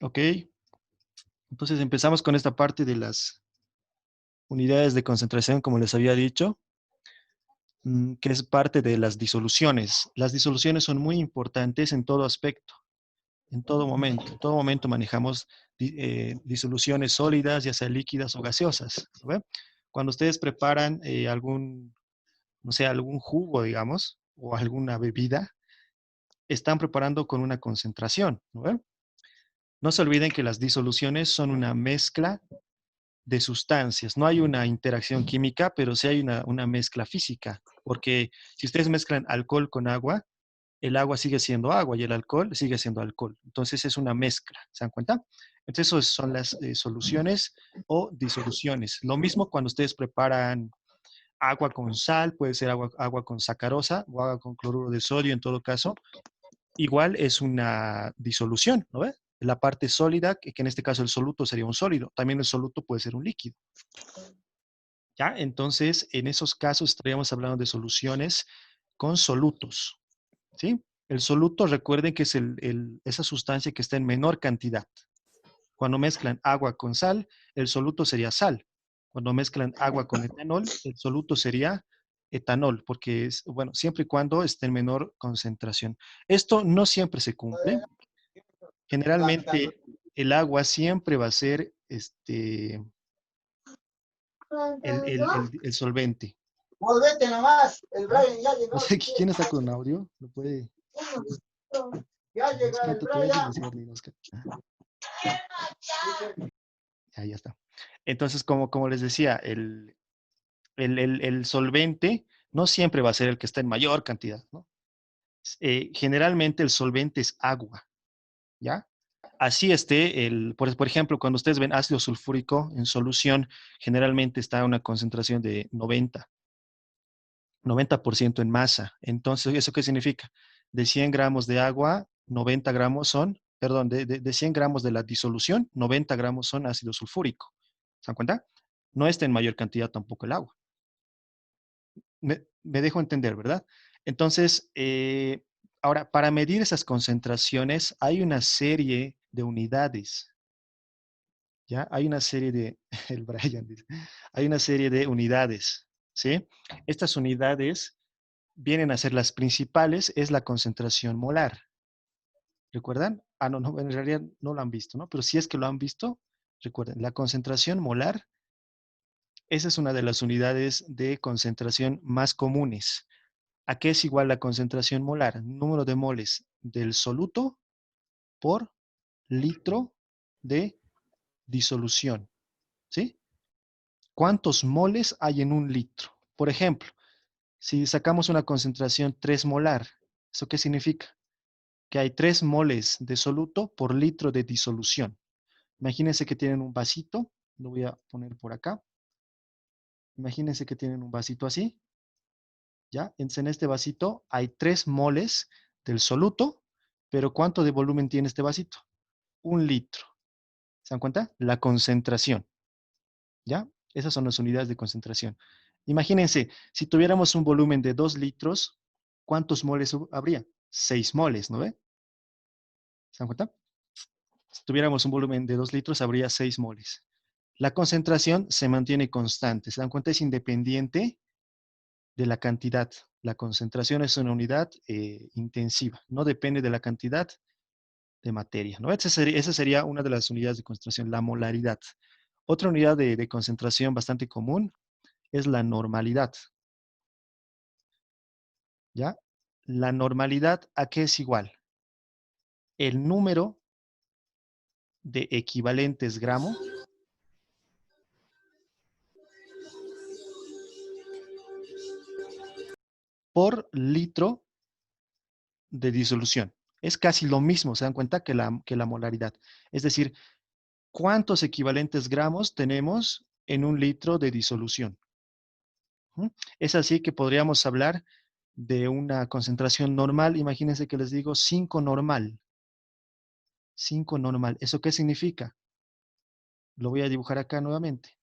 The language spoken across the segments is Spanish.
Ok, entonces empezamos con esta parte de las unidades de concentración, como les había dicho, que es parte de las disoluciones. Las disoluciones son muy importantes en todo aspecto, en todo momento. En todo momento manejamos disoluciones sólidas, ya sea líquidas o gaseosas. ¿Ve? Cuando ustedes preparan algún, no sé, algún jugo, digamos, o alguna bebida, están preparando con una concentración. ¿No ve? No se olviden que las disoluciones son una mezcla de sustancias. No hay una interacción química, pero sí hay una mezcla física, porque si ustedes mezclan alcohol con agua, el agua sigue siendo agua y el alcohol sigue siendo alcohol. Entonces es una mezcla, ¿se dan cuenta? Entonces eso son las soluciones o disoluciones. Lo mismo cuando ustedes preparan agua con sal, puede ser agua con sacarosa o agua con cloruro de sodio en todo caso, igual es una disolución, ¿no ves? La parte sólida, que en este caso el soluto sería un sólido, también el soluto puede ser un líquido. ¿Ya? Entonces, en esos casos estaríamos hablando de soluciones con solutos, ¿sí? El soluto, recuerden que es esa sustancia que está en menor cantidad. Cuando mezclan agua con sal, el soluto sería sal. Cuando mezclan agua con etanol, el soluto sería etanol, porque es, bueno, siempre y cuando esté en menor concentración. Esto no siempre se cumple. Generalmente, el agua siempre va a ser el solvente. Volvete nomás, el ¿Ya? Brian ya No llegó. sé quién está con audio. ¿Lo puede? Ya llega Oscar, el te voy a Brian. silenciar, Oscar. Ya está. Entonces, como les decía, el solvente no siempre va a ser el que está en mayor cantidad, ¿no? Generalmente el solvente es agua, ¿ya? Así esté, por ejemplo, cuando ustedes ven ácido sulfúrico en solución, generalmente está a una concentración de 90% en masa. Entonces, ¿eso qué significa? De 100 gramos de agua, 90 gramos son, perdón, de 100 gramos de la disolución, 90 gramos son ácido sulfúrico. ¿Se dan cuenta? No está en mayor cantidad tampoco el agua. Me dejo entender, ¿verdad? Entonces, ahora, para medir esas concentraciones hay una serie de unidades, ¿ya? Hay una serie de, el Brian dice, hay una serie de unidades, ¿sí? Estas unidades vienen a ser las principales, es la concentración molar. ¿Recuerdan? Ah, no, no, en realidad no lo han visto, ¿no? Pero si es que lo han visto, recuerden, la concentración molar, esa es una de las unidades de concentración más comunes. ¿A qué es igual la concentración molar? Número de moles del soluto por litro de disolución, ¿sí? ¿Cuántos moles hay en un litro? Por ejemplo, si sacamos una concentración 3 molar, ¿eso qué significa? Que hay 3 moles de soluto por litro de disolución. Imagínense que tienen un vasito, lo voy a poner por acá. Imagínense que tienen un vasito así, ¿ya? Entonces, en este vasito hay 3 moles del soluto, pero ¿cuánto de volumen tiene este vasito? 1 litro. ¿Se dan cuenta? La concentración, ¿ya? Esas son las unidades de concentración. Imagínense, si tuviéramos un volumen de 2 litros, ¿cuántos moles habría? 6 moles, ¿no ve? ¿Se dan cuenta? Si tuviéramos un volumen de 2 litros, habría 6 moles. La concentración se mantiene constante. ¿Se dan cuenta? Es independiente de la cantidad. La concentración es una unidad intensiva. No depende de la cantidad de materia, ¿no? Esa sería una de las unidades de concentración, la molaridad. Otra unidad de concentración bastante común es la normalidad, ¿ya? La normalidad, ¿a qué es igual? El número de equivalentes gramo por litro de disolución. Es casi lo mismo, se dan cuenta, que la molaridad. Es decir, ¿cuántos equivalentes gramos tenemos en un litro de disolución? ¿Mm? Es así que podríamos hablar de una concentración normal. Imagínense que les digo 5 normal. 5 normal. ¿Eso qué significa? Lo voy a dibujar acá nuevamente.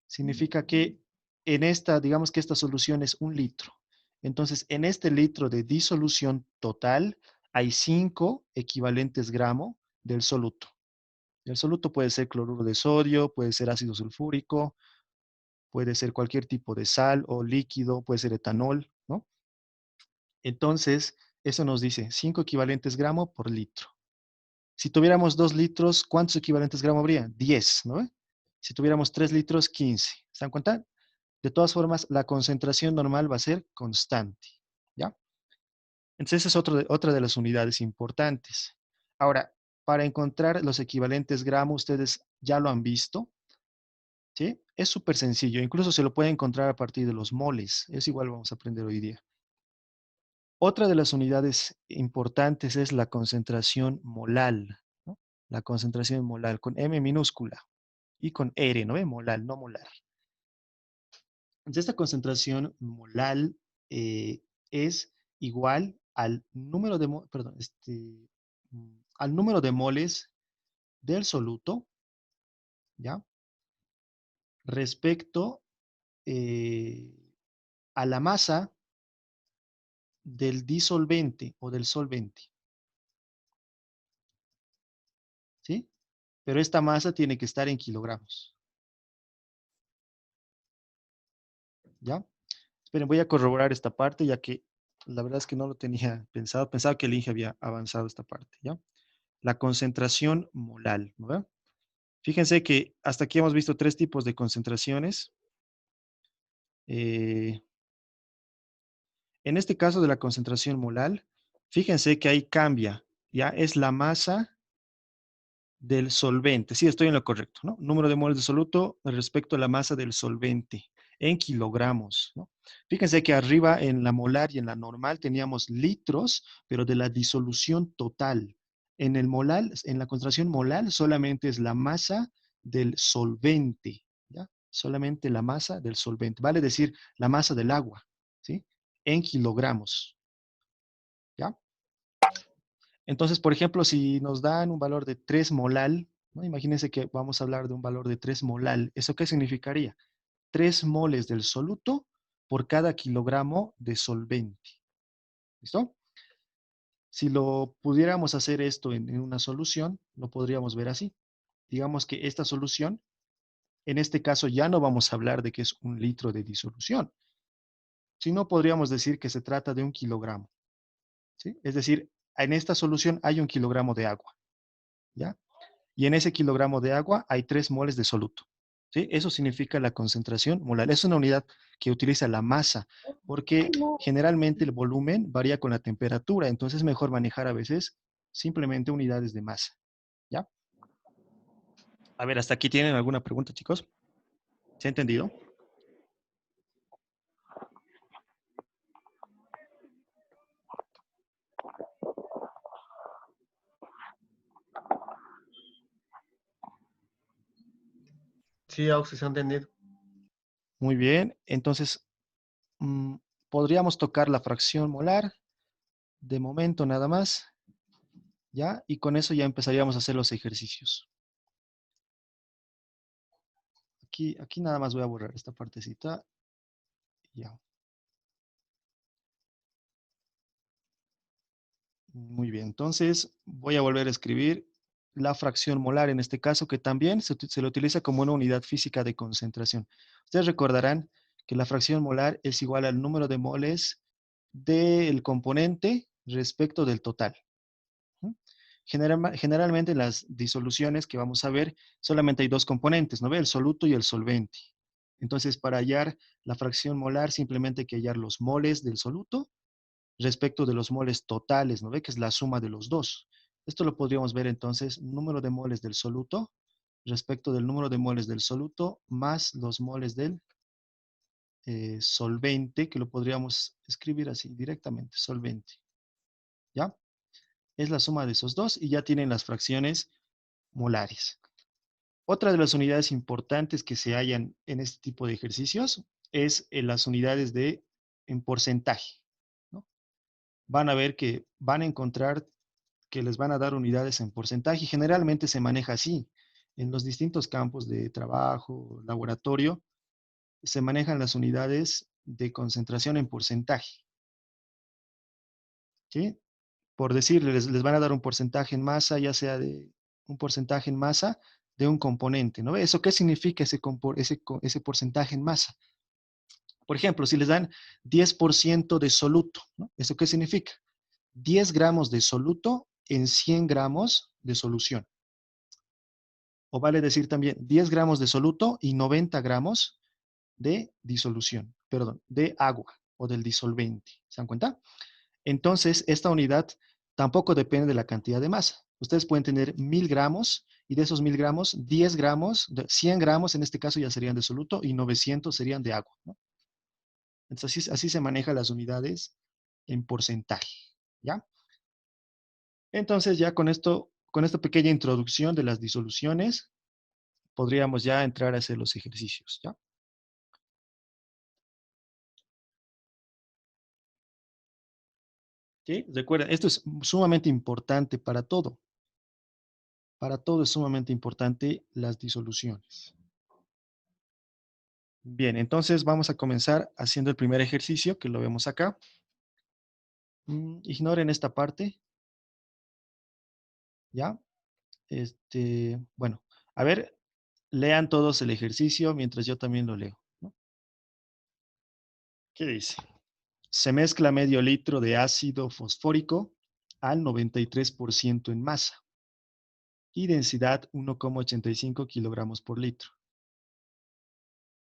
Significa que en esta, digamos que esta solución es 1 litro. Entonces, en este litro de disolución total hay 5 equivalentes gramo del soluto. El soluto puede ser cloruro de sodio, puede ser ácido sulfúrico, puede ser cualquier tipo de sal o líquido, puede ser etanol, ¿no? Entonces, eso nos dice 5 equivalentes gramo por litro. Si tuviéramos 2 litros, ¿cuántos equivalentes gramo habría? 10, ¿no? Si tuviéramos 3 litros, 15. ¿Se dan cuenta? De todas formas, la concentración normal va a ser constante, ¿ya? Entonces, esa es otra de las unidades importantes. Ahora, para encontrar los equivalentes gramo, ustedes ya lo han visto, ¿sí? Es súper sencillo, incluso se lo puede encontrar a partir de los moles. Es igual vamos a aprender hoy día. Otra de las unidades importantes es la concentración molal, ¿no? La concentración molal con M minúscula y con R, ¿no? Molal, no molar. Entonces, esta concentración molal es igual al número de, perdón, al número de moles del soluto, ¿ya? Respecto eh, a la masa del disolvente o del solvente, ¿sí? Pero esta masa tiene que estar en kilogramos, ¿ya? Esperen, voy a corroborar esta parte ya que la verdad es que no lo tenía pensado. Pensaba que el Inge había avanzado esta parte, ¿ya? La concentración molal, ¿no ve? Fíjense que hasta aquí hemos visto 3 tipos de concentraciones. Eh, en este caso de la concentración molal, fíjense que ahí cambia, ¿ya? Es la masa del solvente. Sí, estoy en lo correcto, ¿no? Número de moles de soluto respecto a la masa del solvente en kilogramos, ¿no? Fíjense que arriba en la molar y en la normal teníamos litros, pero de la disolución total. En el molar, en la concentración molar solamente es la masa del solvente, ¿ya? Solamente la masa del solvente, vale decir la masa del agua, ¿sí? En kilogramos, ¿ya? Entonces, por ejemplo, si nos dan un valor de 3 molal, ¿no? Imagínense que vamos a hablar de un valor de 3 molal. ¿Eso qué significaría? 3 moles del soluto por cada kilogramo de solvente. ¿Listo? Si lo pudiéramos hacer esto en una solución, lo podríamos ver así. Digamos que esta solución, en este caso ya no vamos a hablar de que es un litro de disolución, sino podríamos decir que se trata de un kilogramo, ¿sí? Es decir, en esta solución hay un kilogramo de agua, ¿ya? Y en ese kilogramo de agua hay 3 moles de soluto, ¿sí? Eso significa la concentración molar. Es una unidad que utiliza la masa, porque generalmente el volumen varía con la temperatura, entonces es mejor manejar a veces simplemente unidades de masa, ¿ya? A ver, ¿hasta aquí tienen alguna pregunta, chicos? ¿Se ha entendido? Sí, Auxi, se ha entendido. Muy bien, entonces mm, podríamos tocar la fracción molar, de momento nada más, ¿ya? Y con eso ya empezaríamos a hacer los ejercicios. Aquí nada más voy a borrar esta partecita. Ya. Muy bien, entonces voy a volver a escribir la fracción molar en este caso, que también se le utiliza como una unidad física de concentración. Ustedes recordarán que la fracción molar es igual al número de moles del componente respecto del total. ¿Mm? Generalmente en las disoluciones que vamos a ver, solamente hay 2 componentes, ¿no ve? El soluto y el solvente. Entonces, para hallar la fracción molar, simplemente hay que hallar los moles del soluto respecto de los moles totales, ¿no ve? Que es la suma de los dos. Esto lo podríamos ver entonces, número de moles del soluto respecto del número de moles del soluto más los moles del solvente, que lo podríamos escribir así directamente, solvente. ¿Ya? Es la suma de esos dos y ya tienen las fracciones molares. Otra de las unidades importantes que se hallan en este tipo de ejercicios es las unidades en porcentaje, ¿no? Van a ver que van a encontrar que les van a dar unidades en porcentaje y generalmente se maneja así. En los distintos campos de trabajo, laboratorio, se manejan las unidades de concentración en porcentaje, ¿sí? Por decir, les van a dar un porcentaje en masa, ya sea de un porcentaje en masa de un componente, ¿no? ¿Eso qué significa ese porcentaje en masa? Por ejemplo, si les dan 10% de soluto, ¿no? ¿Eso qué significa? 10 gramos de soluto en 100 gramos de solución. O vale decir también 10 gramos de soluto y 90 gramos de disolución, perdón, de agua o del disolvente. ¿Se dan cuenta? Entonces, esta unidad tampoco depende de la cantidad de masa. Ustedes pueden tener 1000 gramos y de esos 1000 gramos, 10 gramos, 100 gramos en este caso ya serían de soluto y 900 serían de agua, ¿no? Entonces, así se manejan las unidades en porcentaje, ¿ya? Entonces, ya con esto, con esta pequeña introducción de las disoluciones, podríamos ya entrar a hacer los ejercicios, ¿ya? ¿Sí? Recuerden, esto es sumamente importante para todo. Para todo es sumamente importante las disoluciones. Bien, entonces vamos a comenzar haciendo el primer ejercicio, que lo vemos acá. Ignoren esta parte, ¿ya? Bueno, a ver, lean todos el ejercicio mientras yo también lo leo, ¿no? ¿Qué dice? Se mezcla medio litro de ácido fosfórico al 93% en masa y densidad 1,85 kilogramos por litro.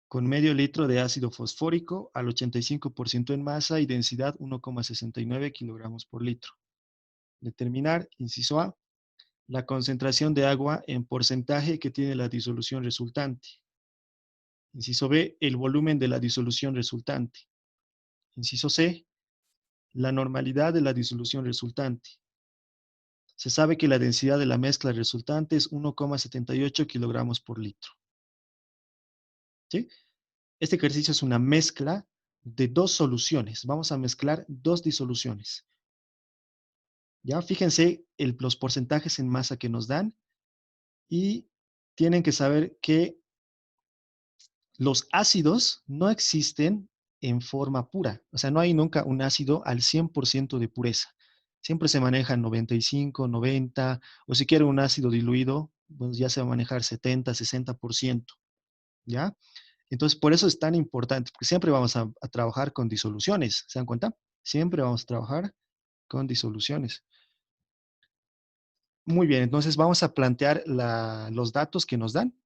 Con medio litro de ácido fosfórico al 85% en masa y densidad 1,69 kilogramos por litro. Determinar, inciso A, la concentración de agua en porcentaje que tiene la disolución resultante. Inciso B, el volumen de la disolución resultante. Inciso C, la normalidad de la disolución resultante. Se sabe que la densidad de la mezcla resultante es 1,78 kilogramos por litro. ¿Sí? Este ejercicio es una mezcla de dos soluciones. Vamos a mezclar dos disoluciones. Ya, fíjense los porcentajes en masa que nos dan y tienen que saber que los ácidos no existen en forma pura. O sea, no hay nunca un ácido al 100% de pureza. Siempre se maneja 95, 90, o si quiere un ácido diluido, pues ya se va a manejar 70, 60%. ¿Ya? Entonces, por eso es tan importante, porque siempre vamos a trabajar con disoluciones. ¿Se dan cuenta? Siempre vamos a trabajar con disoluciones. Muy bien, entonces vamos a plantear los datos que nos dan.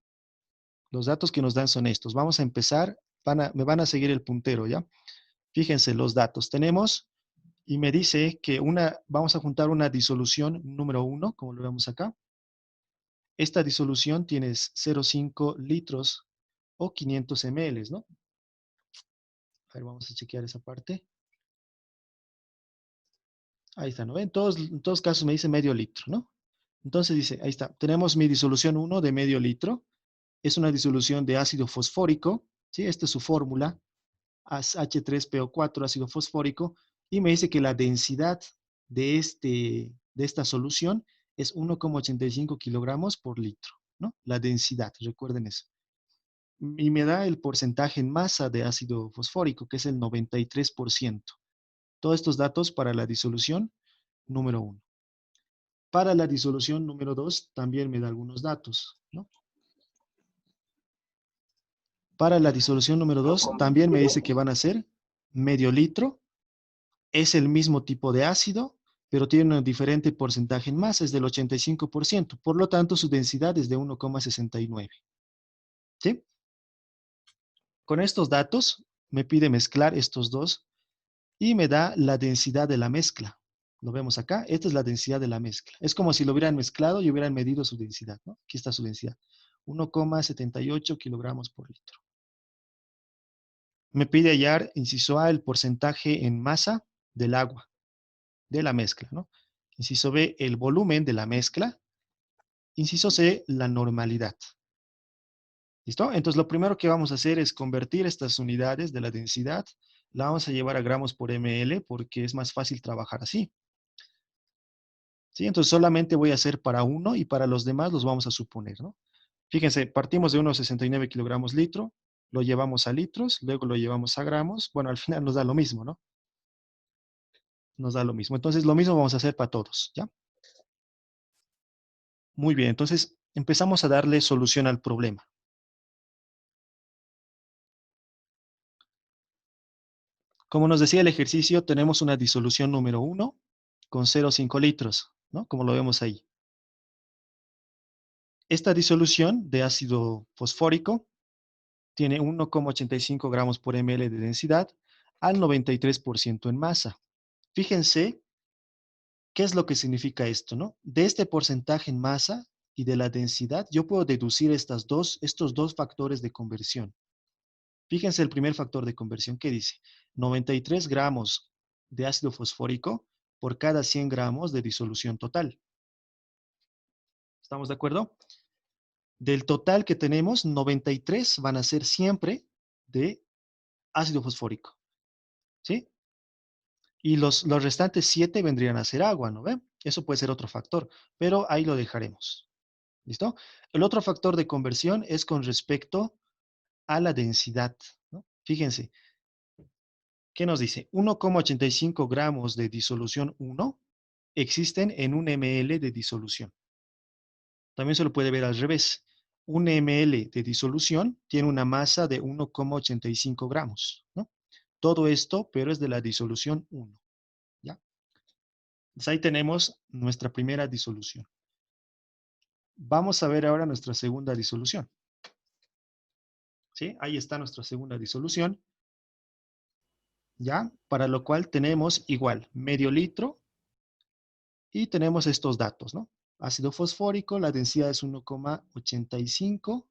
Los datos que nos dan son estos. Vamos a empezar, me van a seguir el puntero, ¿ya? Fíjense los datos. Tenemos, y me dice que vamos a juntar una disolución número 1, como lo vemos acá. Esta disolución tiene 0,5 litros o 500 ml, ¿no? A ver, vamos a chequear esa parte. Ahí está, ¿no? En todos casos me dice medio litro, ¿no? Entonces dice, ahí está, tenemos mi disolución 1 de medio litro. Es una disolución de ácido fosfórico, ¿sí? Esta es su fórmula, H3PO4, ácido fosfórico, y me dice que la densidad de esta solución es 1,85 kilogramos por litro, ¿no? La densidad, recuerden eso. Y me da el porcentaje en masa de ácido fosfórico, que es el 93%. Todos estos datos para la disolución número 1. Para la disolución número 2 también me da algunos datos, ¿no? Para la disolución número 2 también me dice que van a ser medio litro. Es el mismo tipo de ácido, pero tiene un diferente porcentaje en masa, es del 85%. Por lo tanto, su densidad es de 1,69. ¿Sí? Con estos datos me pide mezclar estos dos y me da la densidad de la mezcla. Lo vemos acá. Esta es la densidad de la mezcla. Es como si lo hubieran mezclado y hubieran medido su densidad, ¿no? Aquí está su densidad. 1,78 kilogramos por litro. Me pide hallar, inciso A, el porcentaje en masa del agua, de la mezcla, ¿no? Inciso B, el volumen de la mezcla. Inciso C, la normalidad. ¿Listo? Entonces, lo primero que vamos a hacer es convertir estas unidades de la densidad. La vamos a llevar a gramos por ml porque es más fácil trabajar así. ¿Sí? Entonces, solamente voy a hacer para uno y para los demás los vamos a suponer, ¿no? Fíjense, partimos de unos 69 kilogramos litro, lo llevamos a litros, luego lo llevamos a gramos. Bueno, al final nos da lo mismo, ¿no? Nos da lo mismo. Entonces, lo mismo vamos a hacer para todos, ¿ya? Muy bien, entonces empezamos a darle solución al problema. Como nos decía el ejercicio, tenemos una disolución número 1 con 0,5 litros, ¿no? Como lo vemos ahí. Esta disolución de ácido fosfórico tiene 1,85 gramos por ml de densidad al 93% en masa. Fíjense qué es lo que significa esto, ¿no? De este porcentaje en masa y de la densidad, yo puedo deducir estos dos factores de conversión. Fíjense el primer factor de conversión que dice 93 gramos de ácido fosfórico por cada 100 gramos de disolución total. ¿Estamos de acuerdo? Del total que tenemos, 93 van a ser siempre de ácido fosfórico, ¿sí? Y los restantes 7 vendrían a ser agua, ¿no ven? Eso puede ser otro factor, pero ahí lo dejaremos. ¿Listo? El otro factor de conversión es con respecto a la densidad, ¿no? Fíjense, ¿qué nos dice? 1,85 gramos de disolución 1 existen en un ml de disolución. También se lo puede ver al revés. Un ml de disolución tiene una masa de 1,85 gramos, ¿no? Todo esto, pero es de la disolución 1, ¿ya? Entonces ahí tenemos nuestra primera disolución. Vamos a ver ahora nuestra segunda disolución. ¿Sí? Ahí está nuestra segunda disolución. ¿Ya? Para lo cual tenemos igual, medio litro y tenemos estos datos, ¿no? Ácido fosfórico, la densidad es 1,85.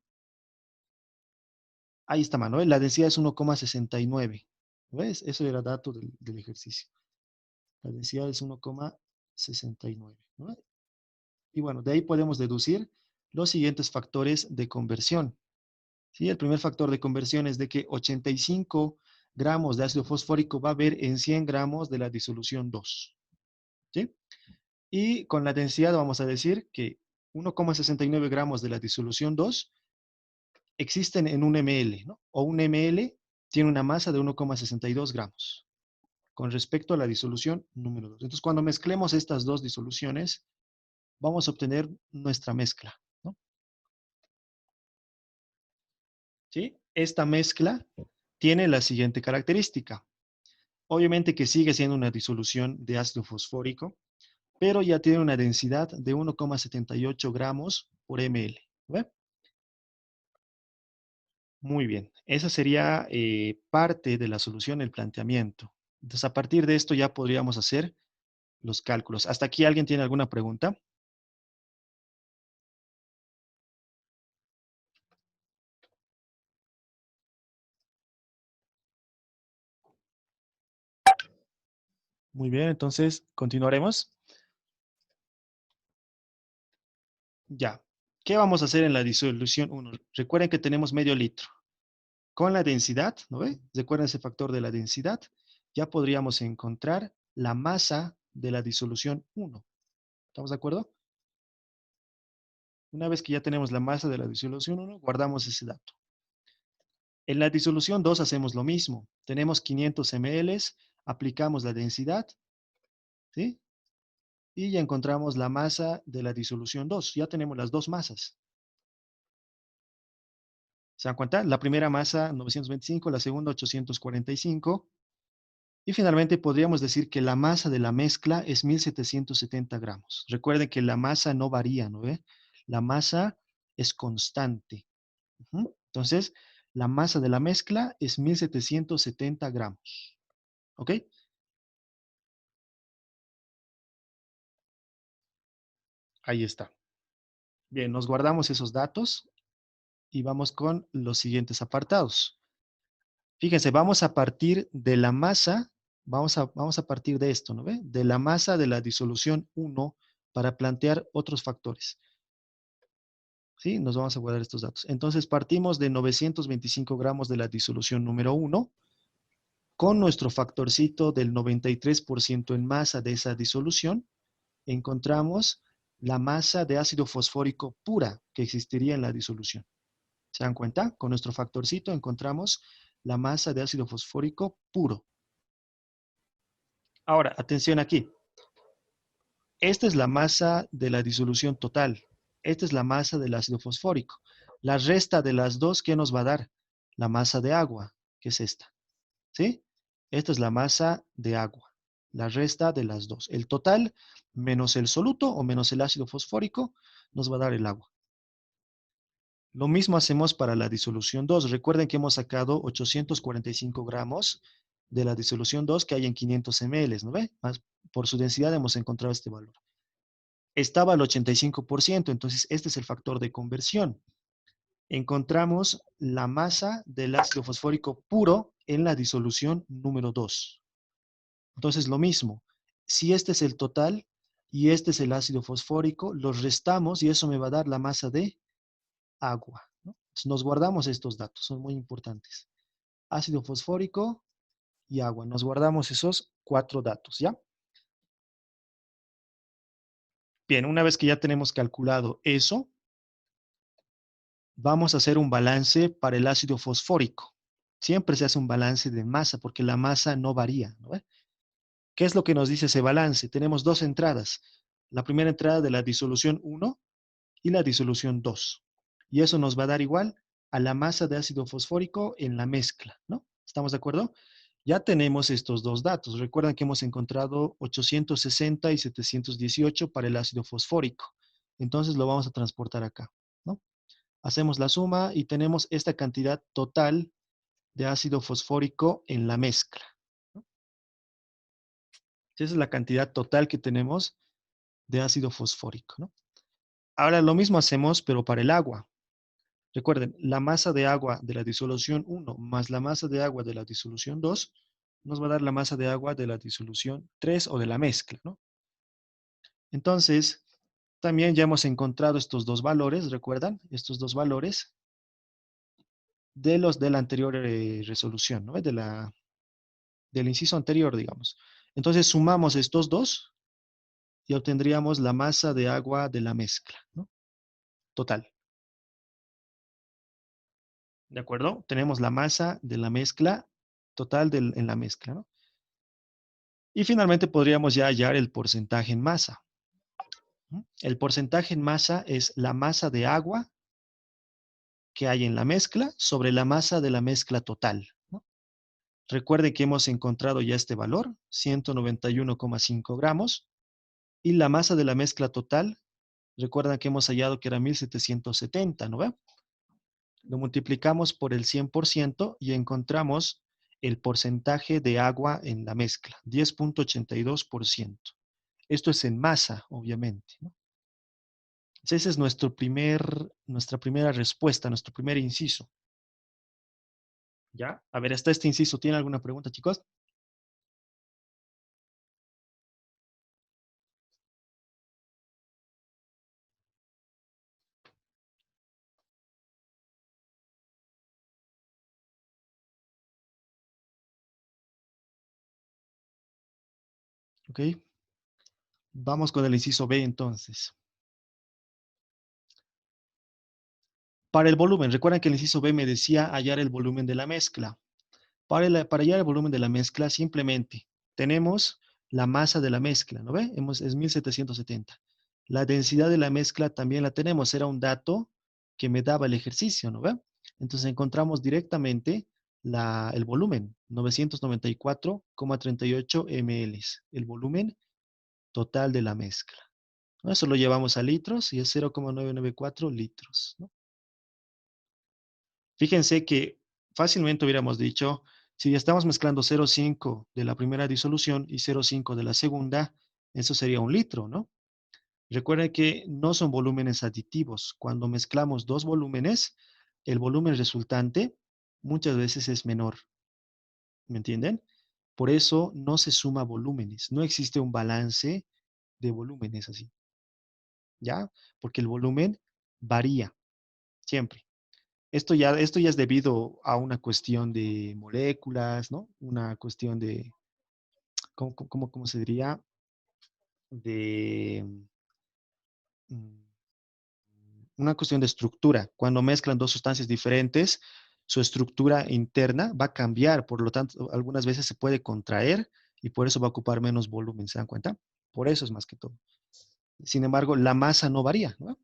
Ahí está, Manuel, la densidad es 1,69. ¿Ves? Eso era dato del ejercicio. La densidad es 1,69, ¿no? Y bueno, de ahí podemos deducir los siguientes factores de conversión. ¿Sí? El primer factor de conversión es de que 85 gramos de ácido fosfórico va a haber en 100 gramos de la disolución 2. ¿Sí? Y con la densidad vamos a decir que 1,69 gramos de la disolución 2 existen en un ml, ¿no? O un ml tiene una masa de 1,62 gramos con respecto a la disolución número 2. Entonces, cuando mezclemos estas dos disoluciones, vamos a obtener nuestra mezcla, ¿no? ¿Sí? Esta mezcla tiene la siguiente característica. Obviamente que sigue siendo una disolución de ácido fosfórico, pero ya tiene una densidad de 1,78 gramos por ml. ¿Ve? Muy bien. Esa sería parte de la solución, el planteamiento. Entonces, a partir de esto ya podríamos hacer los cálculos. ¿Hasta aquí alguien tiene alguna pregunta? Muy bien, entonces continuaremos. Ya. ¿Qué vamos a hacer en la disolución 1? Recuerden que tenemos medio litro. Con la densidad, ¿no ve? Recuerden ese factor de la densidad. Ya podríamos encontrar la masa de la disolución 1. ¿Estamos de acuerdo? Una vez que ya tenemos la masa de la disolución 1, guardamos ese dato. En la disolución 2 hacemos lo mismo. Tenemos 500 ml, aplicamos la densidad, ¿sí? Y ya encontramos la masa de la disolución 2. Ya tenemos las dos masas. ¿Se dan cuenta? La primera masa 925, la segunda 845. Y finalmente podríamos decir que la masa de la mezcla es 1770 gramos. Recuerden que la masa no varía, ¿no ve? La masa es constante. Entonces, la masa de la mezcla es 1770 gramos. ¿Ok? Ahí está. Bien, nos guardamos esos datos y vamos con los siguientes apartados. Fíjense, vamos a partir de la masa, vamos a partir de esto, ¿no ve? De la masa de la disolución 1 para plantear otros factores. ¿Sí? Nos vamos a guardar estos datos. Entonces partimos de 925 gramos de la disolución número 1 con nuestro factorcito del 93% en masa de esa disolución, encontramos la masa de ácido fosfórico pura que existiría en la disolución. ¿Se dan cuenta? Con nuestro factorcito encontramos la masa de ácido fosfórico puro. Ahora, atención aquí. Esta es la masa de la disolución total. Esta es la masa del ácido fosfórico. La resta de las dos, ¿qué nos va a dar? La masa de agua, que es esta. ¿Sí? Esta es la masa de agua. La resta de las dos. El total menos el soluto o menos el ácido fosfórico nos va a dar el agua. Lo mismo hacemos para la disolución 2. Recuerden que hemos sacado 845 gramos de la disolución 2 que hay en 500 ml, ¿no ve? Por su densidad hemos encontrado este valor. Estaba al 85%, entonces este es el factor de conversión. Encontramos la masa del ácido fosfórico puro en la disolución número 2. Entonces lo mismo, si este es el total y este es el ácido fosfórico, los restamos y eso me va a dar la masa de agua, ¿no? Entonces, nos guardamos estos datos, son muy importantes. Ácido fosfórico y agua. Nos guardamos esos 4 datos, ¿ya? Bien, una vez que ya tenemos calculado eso, vamos a hacer un balance para el ácido fosfórico. Siempre se hace un balance de masa porque la masa no varía, ¿no? ¿Qué es lo que nos dice ese balance? Tenemos dos entradas. La primera entrada de la disolución 1 y la disolución 2. Y eso nos va a dar igual a la masa de ácido fosfórico en la mezcla, ¿no? ¿Estamos de acuerdo? Ya tenemos estos dos datos. Recuerdan que hemos encontrado 860 y 718 para el ácido fosfórico. Entonces lo vamos a transportar acá, ¿no? Hacemos la suma y tenemos esta cantidad total de ácido fosfórico en la mezcla, ¿no? Esa es la cantidad total que tenemos de ácido fosfórico, ¿no? Ahora lo mismo hacemos, pero para el agua. Recuerden, la masa de agua de la disolución 1 más la masa de agua de la disolución 2 nos va a dar la masa de agua de la disolución 3 o de la mezcla, ¿no? Entonces, también ya hemos encontrado estos dos valores, ¿recuerdan? Estos dos valores de los de la anterior resolución, ¿no? Del inciso anterior, digamos. Entonces, sumamos estos dos y obtendríamos la masa de agua de la mezcla, ¿no? Total. ¿De acuerdo? Tenemos la masa de la mezcla total en la mezcla, ¿no? Y finalmente podríamos ya hallar el porcentaje en masa. El porcentaje en masa es la masa de agua que hay en la mezcla sobre la masa de la mezcla total, ¿no? Recuerde que hemos encontrado ya este valor, 191,5 gramos, y la masa de la mezcla total, recuerdan que hemos hallado que era 1770, ¿no ve? Lo multiplicamos por el 100% y encontramos el porcentaje de agua en la mezcla, 10,82%. Esto es en masa, obviamente, ¿no? Entonces, esa es nuestra primera respuesta, nuestro primer inciso. ¿Ya? A ver, hasta este inciso, ¿tiene alguna pregunta, chicos? ¿Ok? Vamos con el inciso B entonces. Para el volumen, recuerden que el inciso B me decía hallar el volumen de la mezcla. Para hallar el volumen de la mezcla, simplemente tenemos la masa de la mezcla, ¿no ve? Es 1770. La densidad de la mezcla también la tenemos, era un dato que me daba el ejercicio, ¿no ve? Entonces encontramos directamente el volumen, 994,38 ml, el volumen total de la mezcla, ¿no? Eso lo llevamos a litros y es 0,994 litros, ¿no? Fíjense que fácilmente hubiéramos dicho, si estamos mezclando 0,5 de la primera disolución y 0,5 de la segunda, eso sería 1 litro, ¿no? Recuerden que no son volúmenes aditivos. Cuando mezclamos dos volúmenes, el volumen resultante muchas veces es menor. ¿Me entienden? Por eso no se suma volúmenes. No existe un balance de volúmenes así. ¿Ya? Porque el volumen varía siempre. Esto ya es debido a una cuestión de moléculas, ¿no? Una cuestión de, ¿cómo se diría? De mm, una cuestión de estructura. Cuando mezclan dos sustancias diferentes, su estructura interna va a cambiar, por lo tanto, algunas veces se puede contraer y por eso va a ocupar menos volumen, ¿se dan cuenta? Por eso es más que todo. Sin embargo, la masa no varía, ¿no?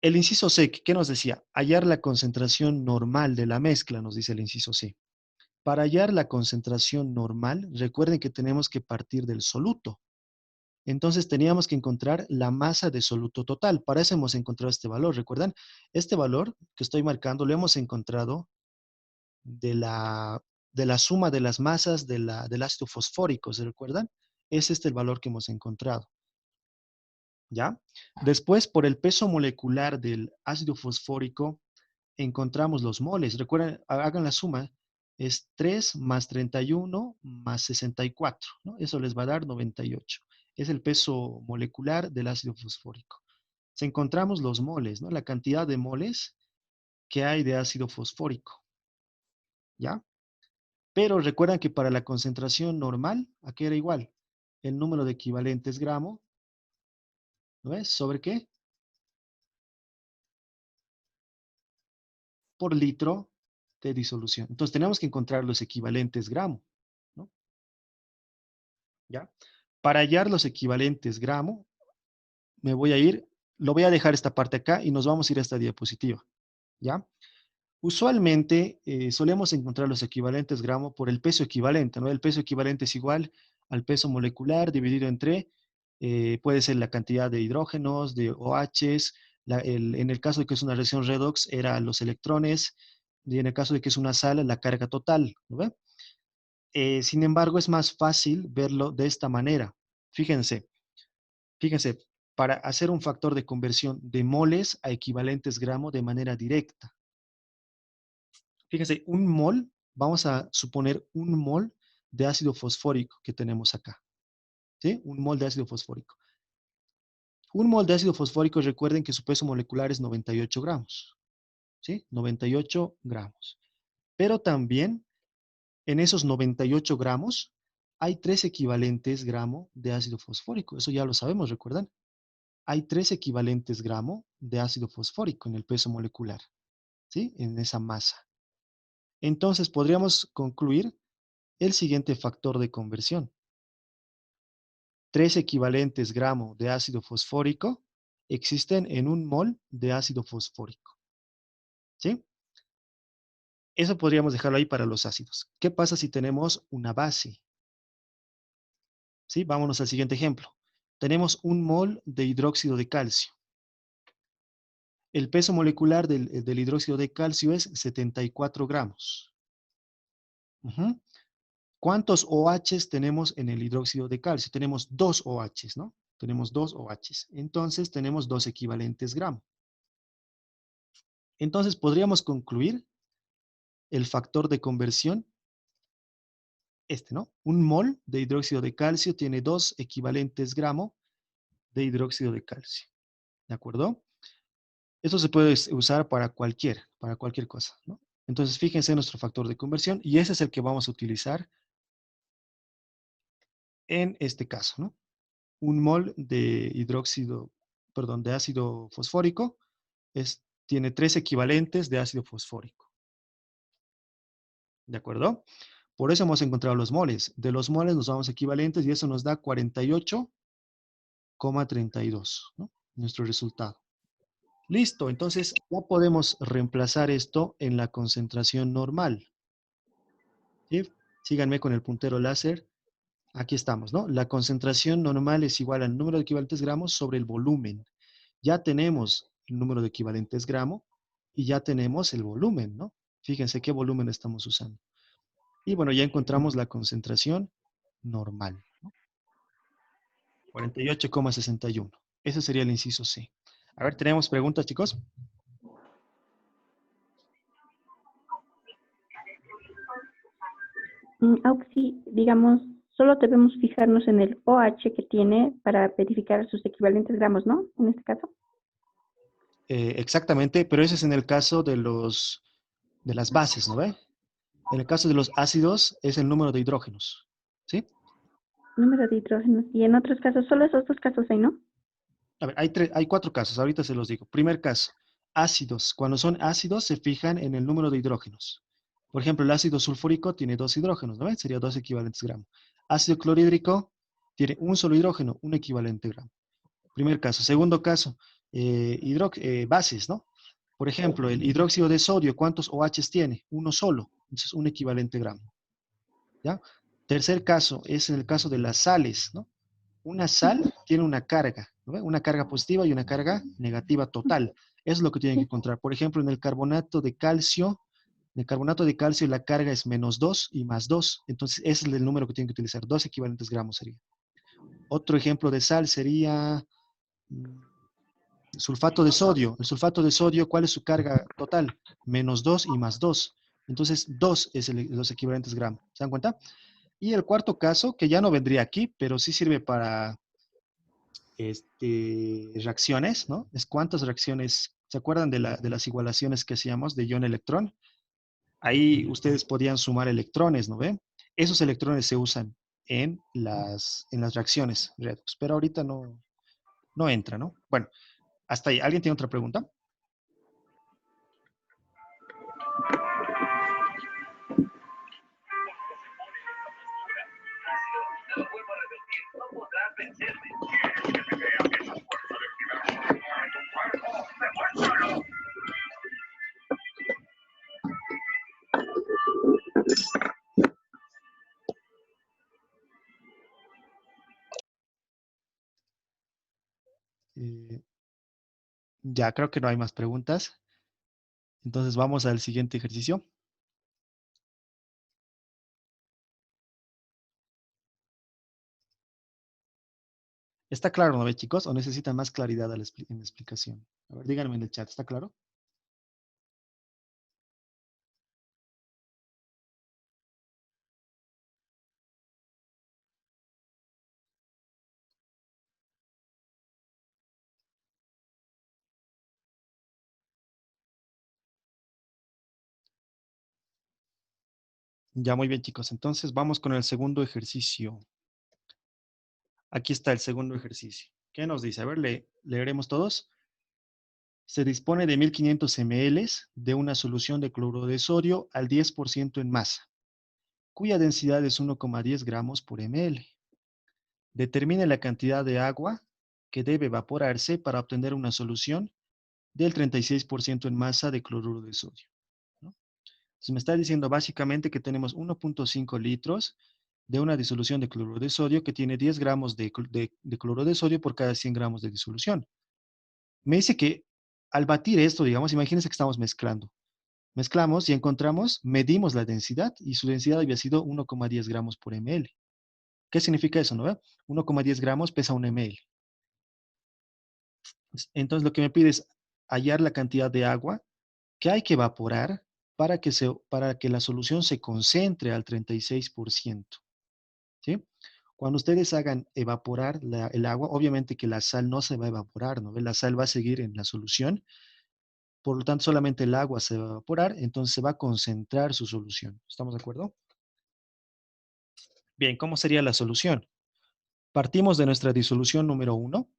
El inciso C, ¿qué nos decía? Hallar la concentración normal de la mezcla, nos dice el inciso C. Para hallar la concentración normal, recuerden que tenemos que partir del soluto. Entonces teníamos que encontrar la masa de soluto total. Para eso hemos encontrado este valor. ¿Recuerdan? Este valor que estoy marcando lo hemos encontrado de la suma de las masas del ácido fosfórico. ¿Se recuerdan? Es este el valor que hemos encontrado. ¿Ya? Después, por el peso molecular del ácido fosfórico, encontramos los moles. Recuerden, hagan la suma. Es 3 más 31 más 64, ¿no? Eso les va a dar 98. Es el peso molecular del ácido fosfórico. Si encontramos los moles, ¿no? La cantidad de moles que hay de ácido fosfórico, ¿ya? Pero recuerdan que para la concentración normal, aquí era igual. El número de equivalentes gramo, ¿no es? ¿Sobre qué? Por litro de disolución. Entonces tenemos que encontrar los equivalentes gramo, ¿no? ¿Ya? Para hallar los equivalentes gramo, me voy a ir, lo voy a dejar esta parte acá y nos vamos a ir a esta diapositiva, ¿ya? Usualmente solemos encontrar los equivalentes gramo por el peso equivalente, ¿no? El peso equivalente es igual al peso molecular dividido entre, puede ser la cantidad de hidrógenos, de OHs, en el caso de que es una reacción redox, era los electrones, y en el caso de que es una sal, la carga total, ¿no ve? Sin embargo, es más fácil verlo de esta manera. Fíjense, fíjense, para hacer un factor de conversión de moles a equivalentes gramo de manera directa. Fíjense, un mol, vamos a suponer un mol de ácido fosfórico que tenemos acá. ¿Sí? Un mol de ácido fosfórico. Un mol de ácido fosfórico, recuerden que su peso molecular es 98 gramos. ¿Sí? 98 gramos. Pero también en esos 98 gramos hay 3 equivalentes gramo de ácido fosfórico. Eso ya lo sabemos, ¿recuerdan? Hay 3 equivalentes gramo de ácido fosfórico en el peso molecular. ¿Sí? En esa masa. Entonces podríamos concluir el siguiente factor de conversión. 3 equivalentes gramo de ácido fosfórico existen en un mol de ácido fosfórico. ¿Sí? Eso podríamos dejarlo ahí para los ácidos. ¿Qué pasa si tenemos una base? ¿Sí? Vámonos al siguiente ejemplo. Tenemos un mol de hidróxido de calcio. El peso molecular del hidróxido de calcio es 74 gramos. Uh-huh. ¿Cuántos OHs tenemos en el hidróxido de calcio? Tenemos 2 OHs, ¿no? Tenemos 2 OHs. Entonces tenemos 2 equivalentes gramo. Entonces podríamos concluir el factor de conversión, ¿no? Un mol de hidróxido de calcio tiene 2 equivalentes gramo de hidróxido de calcio. ¿De acuerdo? Eso se puede usar para cualquier cosa, ¿no? Entonces fíjense en nuestro factor de conversión y ese es el que vamos a utilizar en este caso, ¿no? Un mol de de ácido fosfórico tiene 3 equivalentes de ácido fosfórico. ¿De acuerdo? Por eso hemos encontrado los moles. De los moles nos vamos a equivalentes y eso nos da 48,32, ¿no? Nuestro resultado. Listo, entonces ya podemos reemplazar esto en la concentración normal. ¿Sí? Síganme con el puntero láser. Aquí estamos, ¿no? La concentración normal es igual al número de equivalentes gramos sobre el volumen. Ya tenemos el número de equivalentes gramo y ya tenemos el volumen, ¿no? Fíjense qué volumen estamos usando. Y bueno, ya encontramos la concentración normal, ¿no? 48,61. Ese sería el inciso C. A ver, ¿tenemos preguntas, chicos? Auxi, digamos, solo debemos fijarnos en el OH que tiene para verificar sus equivalentes gramos, ¿no? En este caso. Exactamente, pero ese es en el caso de las bases, ¿no ve? En el caso de los ácidos es el número de hidrógenos, ¿sí? Número de hidrógenos. Y en otros casos, solo esos dos casos hay, ¿no? A ver, hay 4 casos, ahorita se los digo. Primer caso, ácidos. Cuando son ácidos se fijan en el número de hidrógenos. Por ejemplo, el ácido sulfúrico tiene 2 hidrógenos, ¿no ven? Sería 2 equivalentes gramos. Ácido clorhídrico tiene un solo hidrógeno, un equivalente gramo. Primer caso. Segundo caso, bases, ¿no? Por ejemplo, el hidróxido de sodio, ¿cuántos OHs tiene? Uno solo, entonces un equivalente gramo, ¿ya? Tercer caso es el caso de las sales, ¿no? Una sal tiene una carga, ¿no ve? Una carga positiva y una carga negativa total. Eso es lo que tienen que Sí. encontrar. Por ejemplo, en el carbonato de calcio la carga es -2 y +2. Entonces, ese es el número que tienen que utilizar. 2 equivalentes gramos sería. Otro ejemplo de sal sería mm, sulfato de sodio. El sulfato de sodio, ¿cuál es su carga total? -2 y +2. Entonces, 2 es los equivalentes gramos. ¿Se dan cuenta? Y el cuarto caso, que ya no vendría aquí, pero sí sirve para reacciones, ¿no? Es cuántas reacciones, ¿se acuerdan de las igualaciones que hacíamos de ion-electrón? Ahí ustedes podían sumar electrones, ¿no ven? Esos electrones se usan en las reacciones redox, pero ahorita no entra, ¿no? Bueno, hasta ahí. ¿Alguien tiene otra pregunta? Eh, ya creo que no hay más preguntas. Entonces vamos al siguiente ejercicio. ¿Está claro, no ve, chicos? ¿O necesitan más claridad en la explicación? A ver, díganme en el chat, ¿está claro? Ya, muy bien, chicos. Entonces vamos con el segundo ejercicio. Aquí está el segundo ejercicio. ¿Qué nos dice? A ver, leeremos todos. Se dispone de 1500 ml de una solución de cloruro de sodio al 10% en masa, cuya densidad es 1,10 gramos por ml. Determine la cantidad de agua que debe evaporarse para obtener una solución del 36% en masa de cloruro de sodio, ¿no? Entonces me está diciendo básicamente que tenemos 1,5 litros de una disolución de cloruro de sodio que tiene 10 gramos de cloruro de sodio por cada 100 gramos de disolución. Me dice que al batir esto, digamos, imagínense que estamos mezclando. Mezclamos y encontramos, medimos la densidad y su densidad había sido 1,10 gramos por ml. ¿Qué significa eso, no ve? 1,10 gramos pesa 1 ml. Entonces lo que me pide es hallar la cantidad de agua que hay que evaporar para que la solución se concentre al 36%. ¿Sí? Cuando ustedes hagan evaporar el agua, obviamente que la sal no se va a evaporar, ¿no? La sal va a seguir en la solución, por lo tanto solamente el agua se va a evaporar, entonces se va a concentrar su solución. ¿Estamos de acuerdo? Bien, ¿cómo sería la solución? Partimos de nuestra disolución número 1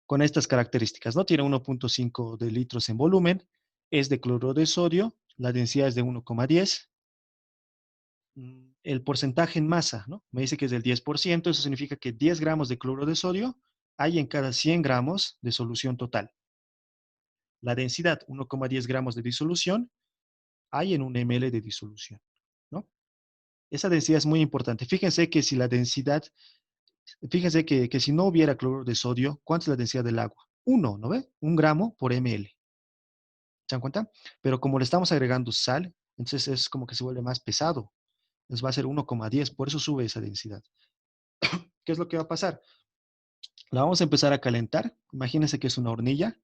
con estas características, ¿no? Tiene 1,5 de litros en volumen, es de cloruro de sodio, la densidad es de 1,10. El porcentaje en masa, ¿no? Me dice que es del 10%, eso significa que 10 gramos de cloruro de sodio hay en cada 100 gramos de solución total. La densidad, 1,10 gramos de disolución, hay en un ml de disolución, ¿no? Esa densidad es muy importante. Fíjense que si la densidad, fíjense que si no hubiera cloruro de sodio, ¿cuánta es la densidad del agua? 1, ¿no ve? 1 gramo por ml. ¿Se dan cuenta? Pero como le estamos agregando sal, entonces es como que se vuelve más pesado. Entonces va a ser 1,10, por eso sube esa densidad. ¿Qué es lo que va a pasar? La vamos a empezar a calentar. Imagínense que es una hornilla.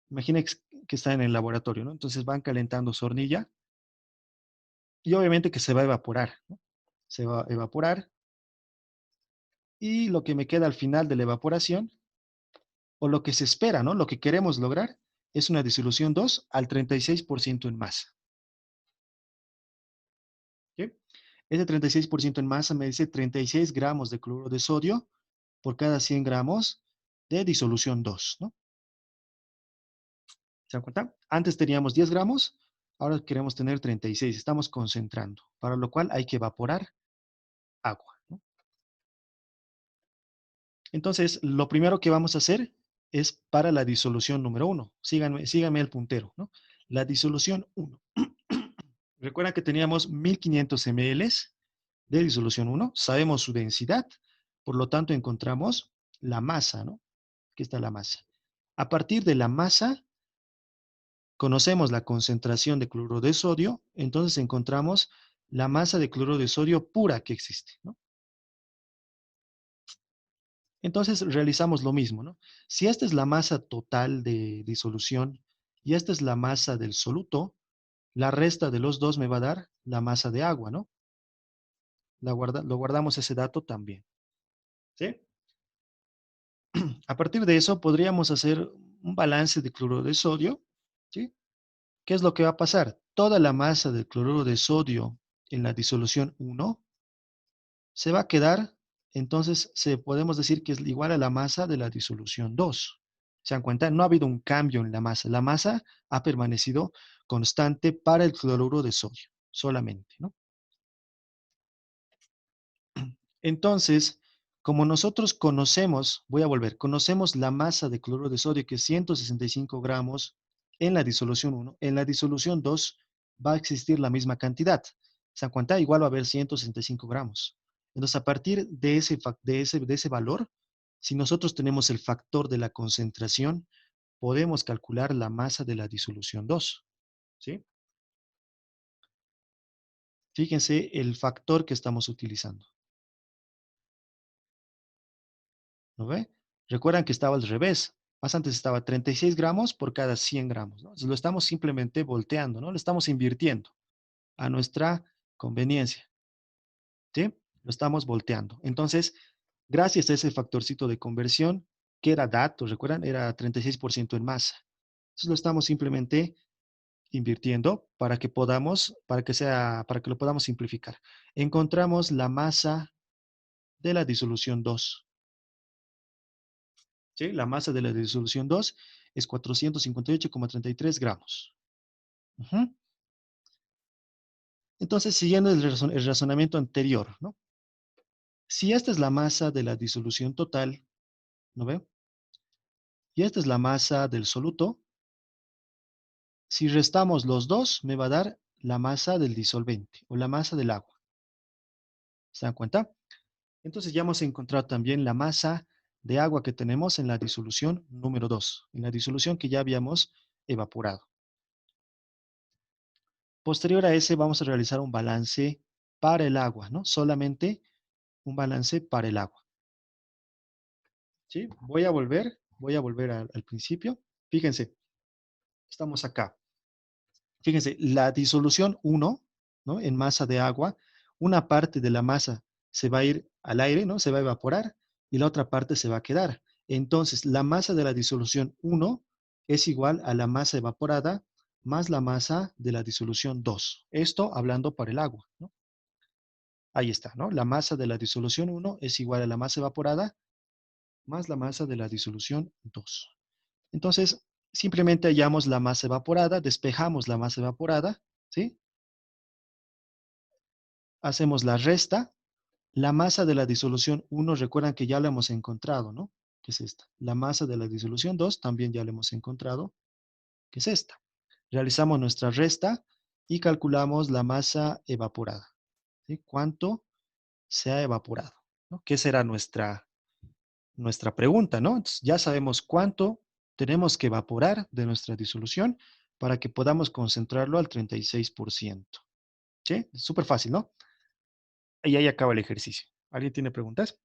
Imagínense que está en el laboratorio, ¿no? Entonces van calentando su hornilla y obviamente que se va a evaporar, ¿no? Se va a evaporar y lo que me queda al final de la evaporación, o lo que se espera, ¿no? Lo que queremos lograr es una disolución 2 al 36% en masa. ¿Sí? Ese 36% en masa me dice 36 gramos de cloruro de sodio por cada 100 gramos de disolución 2, ¿no? ¿Se dan cuenta? Antes teníamos 10 gramos, ahora queremos tener 36. Estamos concentrando, para lo cual hay que evaporar agua, ¿no? Entonces, lo primero que vamos a hacer es para la disolución número 1. Síganme el puntero, ¿no? La disolución 1. Recuerda que teníamos 1500 ml de disolución 1. Sabemos su densidad. Por lo tanto, encontramos la masa, ¿no? Aquí está la masa. A partir de la masa, conocemos la concentración de cloruro de sodio. Entonces, encontramos la masa de cloruro de sodio pura que existe, ¿no? Entonces realizamos lo mismo, ¿no? Si esta es la masa total de disolución y esta es la masa del soluto, la resta de los dos me va a dar la masa de agua, ¿no? Lo guardamos ese dato también, ¿sí? A partir de eso podríamos hacer un balance de cloruro de sodio, ¿sí? ¿Qué es lo que va a pasar? Toda la masa del cloruro de sodio en la disolución 1 se va a quedar, entonces podemos decir que es igual a la masa de la disolución 2. ¿Se dan cuenta? No ha habido un cambio en la masa. La masa ha permanecido constante para el cloruro de sodio, solamente, ¿no? Entonces, como nosotros conocemos, voy a volver, conocemos la masa de cloruro de sodio que es 165 gramos en la disolución 1, en la disolución 2 va a existir la misma cantidad. ¿Se dan cuenta? Igual va a haber 165 gramos. Entonces, a partir de ese valor, si nosotros tenemos el factor de la concentración, podemos calcular la masa de la disolución 2. ¿Sí? Fíjense el factor que estamos utilizando. ¿No ve? Recuerdan que estaba al revés. Más antes estaba 36 gramos por cada 100 gramos, ¿no? Entonces lo estamos simplemente volteando, ¿no? Lo estamos invirtiendo a nuestra conveniencia, ¿sí? Lo estamos volteando. Entonces, gracias a ese factorcito de conversión, que era dato, ¿recuerdan? Era 36% en masa. Entonces lo estamos simplemente invirtiendo para que para que lo podamos simplificar. Encontramos la masa de la disolución 2. ¿Sí? La masa de la disolución 2 es 458,33 gramos. Ujú. Entonces, siguiendo el razonamiento anterior, ¿no? Si esta es la masa de la disolución total, ¿no ve? Y esta es la masa del soluto, si restamos los dos, me va a dar la masa del disolvente o la masa del agua. ¿Se dan cuenta? Entonces ya hemos encontrado también la masa de agua que tenemos en la disolución número 2, en la disolución que ya habíamos evaporado. Posterior a ese vamos a realizar un balance para el agua, ¿no? Solamente un balance para el agua. ¿Sí? Voy a volver al principio. Fíjense, estamos acá. Fíjense, la disolución 1, ¿no? En masa de agua, una parte de la masa se va a ir al aire, ¿no? Se va a evaporar y la otra parte se va a quedar. Entonces, la masa de la disolución 1 es igual a la masa evaporada más la masa de la disolución 2. Esto hablando para el agua, ¿no? Ahí está, ¿no? La masa de la disolución 1 es igual a la masa evaporada más la masa de la disolución 2. Entonces, simplemente hallamos la masa evaporada, despejamos la masa evaporada, ¿sí? Hacemos la resta. La masa de la disolución 1, recuerdan que ya la hemos encontrado, ¿no? Que es esta. La masa de la disolución 2 también ya la hemos encontrado, que es esta. Realizamos nuestra resta y calculamos la masa evaporada, ¿sí? ¿Cuánto se ha evaporado? ¿No? ¿Qué será nuestra pregunta, ¿no? Entonces, ya sabemos cuánto tenemos que evaporar de nuestra disolución para que podamos concentrarlo al 36%. ¿Sí? Súper fácil, ¿no? Y ahí acaba el ejercicio. ¿Alguien tiene preguntas?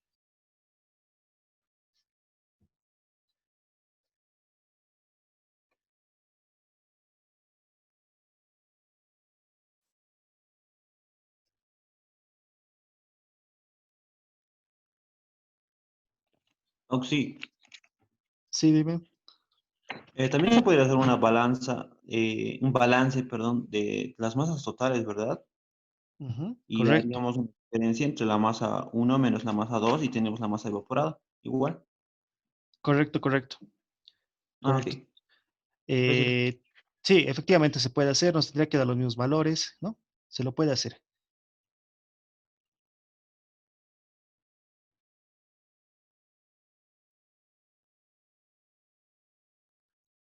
Oxy, Sí, dime. también se podría hacer una balanza, un balance, perdón, de las masas totales, ¿verdad? Ujú, Y correcto, haríamos una diferencia entre la masa uno menos la masa 2 y tenemos la masa evaporada. Igual. correcto, Ah, correcto. ok. Gracias. Eh, sí, efectivamente se puede hacer, nos tendría que dar los mismos valores, ¿no? Se lo puede hacer.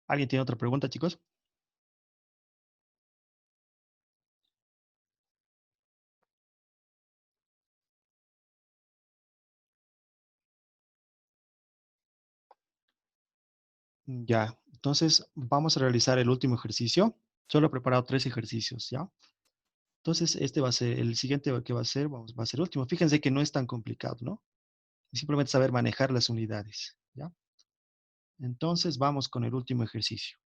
¿Alguien tiene otra pregunta, chicos? Ya, entonces vamos a realizar el último ejercicio. Solo he preparado 3 ejercicios, ¿ya? Entonces, este va a ser, el siguiente que va a ser, va a ser el último. Fíjense que no es tan complicado, ¿no? Es simplemente saber manejar las unidades, ¿ya? Entonces, vamos con el último ejercicio.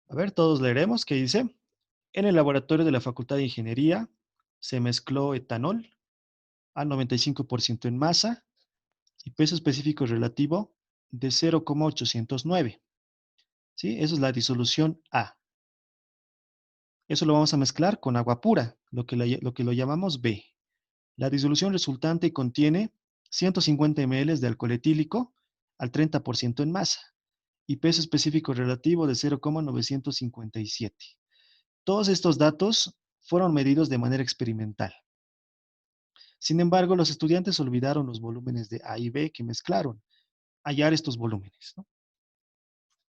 A ver, todos leeremos qué dice. En el laboratorio de la Facultad de Ingeniería se mezcló etanol a 95% en masa y peso específico relativo de 0,809. ¿Sí? Esa es la disolución A. Eso lo vamos a mezclar con agua pura, lo que lo llamamos B. La disolución resultante contiene 150 ml de alcohol etílico al 30% en masa y peso específico relativo de 0,957. Todos estos datos fueron medidos de manera experimental. Sin embargo, los estudiantes olvidaron los volúmenes de A y B que mezclaron, hallar estos volúmenes, ¿no?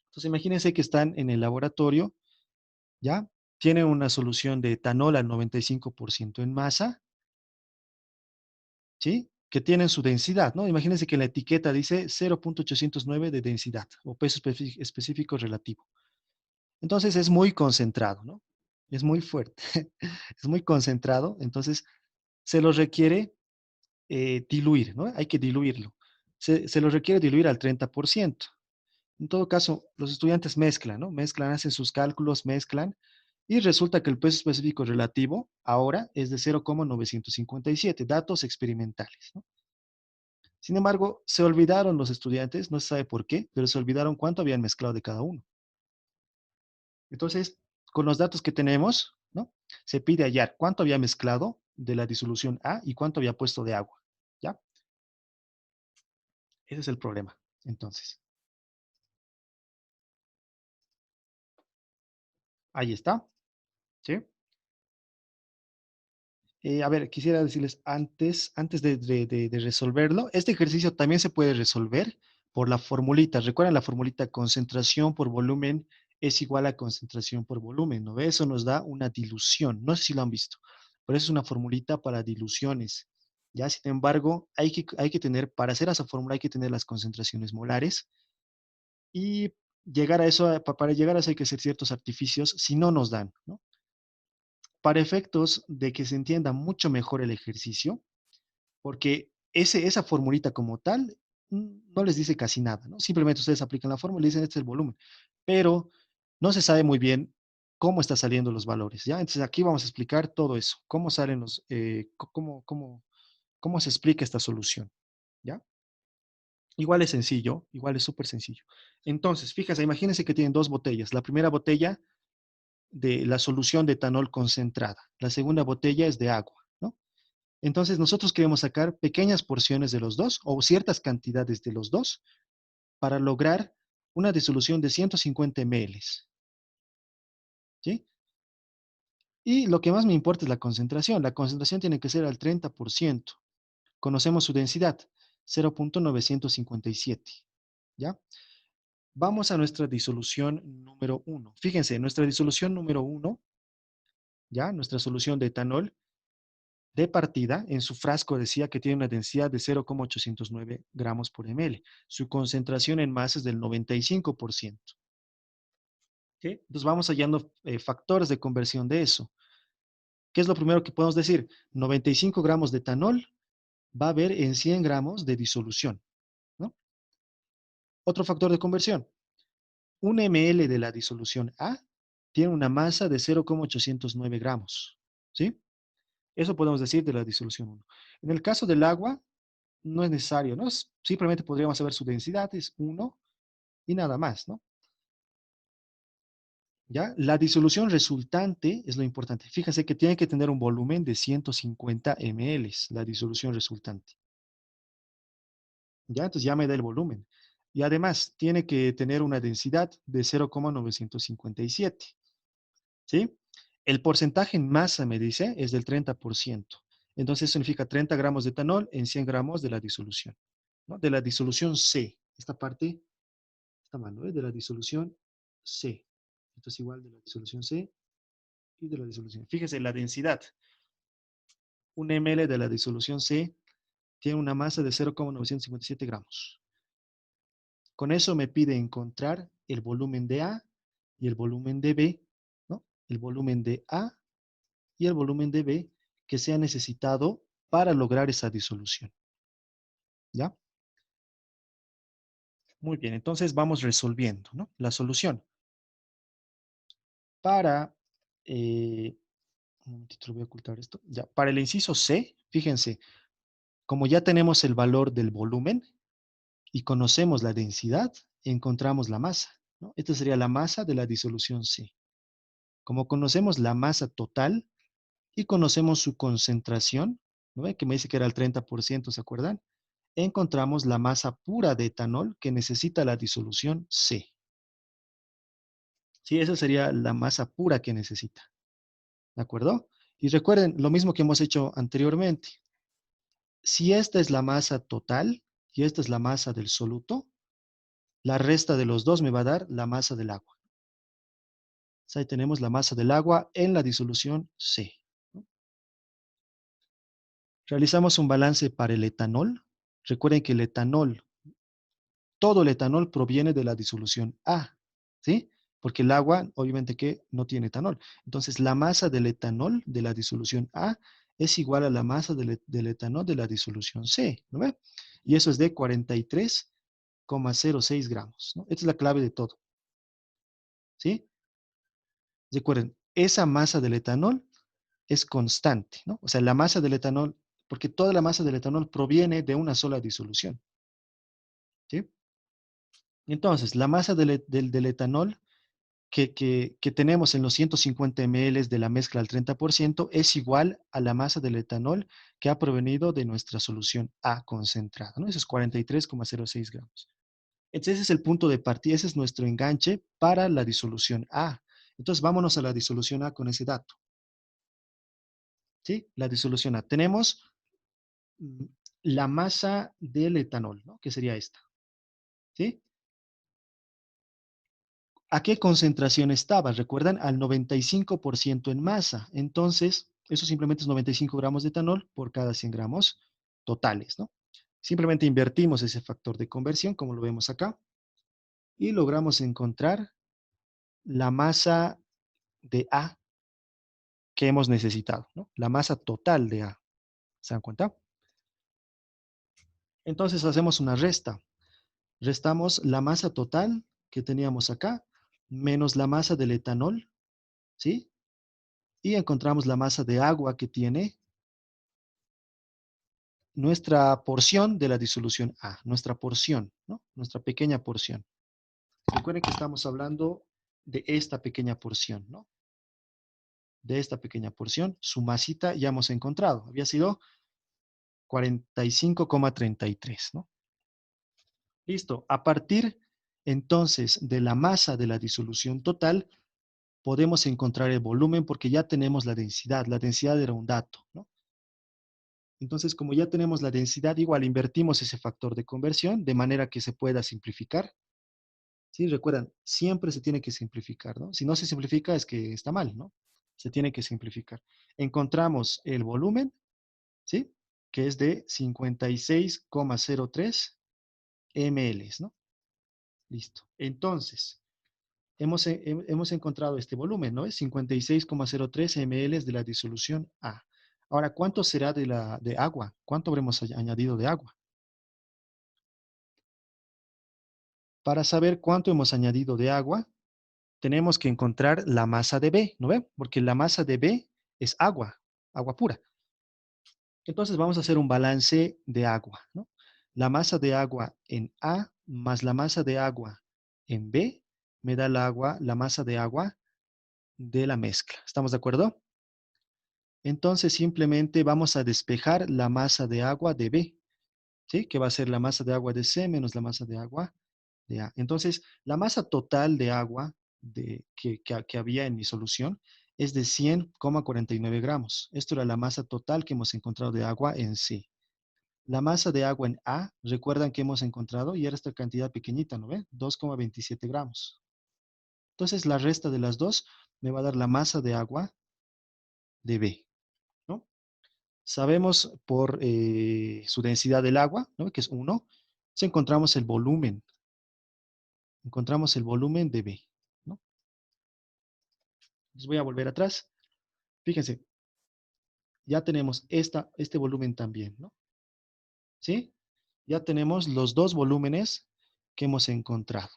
Entonces, imagínense que están en el laboratorio, ¿ya? Tienen una solución de etanol al 95% en masa, ¿sí? Que tienen su densidad, ¿no? Imagínense que la etiqueta dice 0,809 de densidad o peso específico relativo. Entonces, es muy concentrado, ¿no? Es muy fuerte, es muy concentrado, entonces se lo requiere diluir, ¿no? Hay que diluirlo. Se lo requiere diluir al 30%. En todo caso, los estudiantes mezclan, ¿no? Mezclan, hacen sus cálculos, mezclan, y resulta que el peso específico relativo ahora es de 0,957, datos experimentales, ¿no? Sin embargo, se olvidaron los estudiantes, no se sabe por qué, pero se olvidaron cuánto habían mezclado de cada uno. Entonces, con los datos que tenemos, ¿no? Se pide hallar cuánto había mezclado de la disolución A y cuánto había puesto de agua, ¿ya? Ese es el problema, entonces. Ahí está, ¿sí? A ver, quisiera decirles antes de resolverlo, este ejercicio también se puede resolver por la formulita. ¿Recuerdan la formulita concentración por volumen es igual a concentración por volumen? ¿No ve? Eso nos da una dilución. No sé si lo han visto, pero eso es una formulita para diluciones. Ya, sin embargo, hay que tener, para hacer esa fórmula hay que tener las concentraciones molares y llegar a eso, para llegar a eso hay que hacer ciertos artificios, si no nos dan, ¿no? Para efectos de que se entienda mucho mejor el ejercicio, porque esa formulita como tal no les dice casi nada, ¿no? Simplemente ustedes aplican la fórmula y dicen, este es el volumen, pero no se sabe muy bien cómo están saliendo los valores, ¿ya? Entonces aquí vamos a explicar todo eso, cómo salen los, cómo se explica esta solución, ¿ya? Igual es sencillo, igual es súper sencillo. Entonces, fíjense, imagínense que tienen dos botellas. La primera botella de la solución de etanol concentrada, la segunda botella es de agua, ¿no? Entonces, nosotros queremos sacar pequeñas porciones de los dos o ciertas cantidades de los dos para lograr una disolución de 150 ml, ¿sí? Y lo que más me importa es la concentración. La concentración tiene que ser al 30%. Conocemos su densidad, 0,957, ¿ya? Vamos a nuestra disolución número 1. Fíjense, nuestra disolución número 1, ¿ya? Nuestra solución de etanol de partida, en su frasco decía que tiene una densidad de 0,809 gramos por ml. Su concentración en masa es del 95%. ¿Sí? Entonces vamos hallando factores de conversión de eso. ¿Qué es lo primero que podemos decir? 95 gramos de etanol va a haber en 100 gramos de disolución, ¿no? Otro factor de conversión. 1 ml de la disolución A tiene una masa de 0,809 gramos, ¿sí? Eso podemos decir de la disolución 1. En el caso del agua, no es necesario, ¿no? Simplemente podríamos saber su densidad, es 1 y nada más, ¿no? ¿Ya? La disolución resultante es lo importante. Fíjense que tiene que tener un volumen de 150 ml, la disolución resultante. ¿Ya? Entonces ya me da el volumen. Y además tiene que tener una densidad de 0,957, ¿sí? El porcentaje en masa, me dice, es del 30%. Entonces, eso significa 30 gramos de etanol en 100 gramos de la disolución, ¿no? De la disolución C. Esta parte está mal, ¿no? De la disolución C. Esto es igual de la disolución C y de la disolución. Fíjese, la densidad. Un ml de la disolución C tiene una masa de 0,957 gramos. Con eso me pide encontrar el volumen de A y el volumen de B, ¿no? El volumen de A y el volumen de B que sea necesitado para lograr esa disolución. ¿Ya? Muy bien, entonces vamos resolviendo, ¿no? La solución. Para, un momentito, voy a ocultar esto. Ya, para el inciso C, fíjense, como ya tenemos el valor del volumen y conocemos la densidad, encontramos la masa, ¿no? Esta sería la masa de la disolución C. Como conocemos la masa total y conocemos su concentración, ¿no ve? Que me dice que era el 30%, ¿se acuerdan? Encontramos la masa pura de etanol que necesita la disolución C. Sí, esa sería la masa pura que necesita. ¿De acuerdo? Y recuerden lo mismo que hemos hecho anteriormente. Si esta es la masa total y esta es la masa del soluto, la resta de los dos me va a dar la masa del agua. Ahí tenemos la masa del agua en la disolución C. Realizamos un balance para el etanol. Recuerden que el etanol, todo el etanol proviene de la disolución A, ¿sí? Porque el agua, obviamente que no tiene etanol. Entonces, la masa del etanol de la disolución A es igual a la masa del etanol de la disolución C, ¿no ve? Y eso es de 43,06 gramos, ¿no? Esta es la clave de todo, ¿sí? Recuerden, esa masa del etanol es constante, ¿no? O sea, la masa del etanol, porque toda la masa del etanol proviene de una sola disolución, ¿sí? Entonces, la masa del etanol que tenemos en los 150 ml de la mezcla al 30% es igual a la masa del etanol que ha provenido de nuestra solución A concentrada, ¿no? Eso es 43,06 gramos. Entonces, ese es el punto de partida, ese es nuestro enganche para la disolución A. Entonces, vámonos a la disolución A con ese dato. ¿Sí? La disolución A. Tenemos la masa del etanol, ¿no? Que sería esta. ¿Sí? ¿A qué concentración estaba? Recuerdan, al 95% en masa. Entonces, eso simplemente es 95 gramos de etanol por cada 100 gramos totales, ¿no? Simplemente invertimos ese factor de conversión, como lo vemos acá, y logramos encontrar la masa de A que hemos necesitado, ¿no? La masa total de A. ¿Se dan cuenta? Entonces hacemos una resta. Restamos la masa total que teníamos acá, menos la masa del etanol, ¿sí? Y encontramos la masa de agua que tiene nuestra porción de la disolución A, nuestra porción, ¿no? Nuestra pequeña porción. Recuerden que estamos hablando de esta pequeña porción, ¿no? De esta pequeña porción, su masita ya hemos encontrado, había sido 45,33, ¿no? Listo. A partir entonces de la masa de la disolución total, podemos encontrar el volumen porque ya tenemos la densidad. La densidad era un dato, ¿no? Entonces, como ya tenemos la densidad, igual invertimos ese factor de conversión de manera que se pueda simplificar. ¿Sí? Recuerdan, siempre se tiene que simplificar, ¿no? Si no se simplifica es que está mal, ¿no? Se tiene que simplificar. Encontramos el volumen, ¿sí? Que es de 56,03 ml, ¿no? Listo. Entonces, hemos encontrado este volumen, ¿no? Es 56,03 ml de la disolución A. Ahora, ¿cuánto será de agua? ¿Cuánto habremos añadido de agua? Para saber cuánto hemos añadido de agua, tenemos que encontrar la masa de B, ¿no ve? Porque la masa de B es agua, agua pura. Entonces vamos a hacer un balance de agua, ¿no? La masa de agua en A más la masa de agua en B me da la masa de agua de la mezcla. ¿Estamos de acuerdo? Entonces simplemente vamos a despejar la masa de agua de B, ¿sí? Que va a ser la masa de agua de C menos la masa de agua de A. Entonces, la masa total de agua que había en mi solución es de 100,49 gramos. Esto era la masa total que hemos encontrado de agua en C. La masa de agua en A, recuerdan que hemos encontrado, y era esta cantidad pequeñita, ¿no ve? 2,27 gramos. Entonces, la resta de las dos me va a dar la masa de agua de B, ¿no? Sabemos por su densidad del agua, ¿no? Que es 1. Entonces, encontramos el volumen de B, ¿no? Les voy a volver atrás. Fíjense, ya tenemos este volumen también, ¿no? ¿Sí? Ya tenemos los dos volúmenes que hemos encontrado.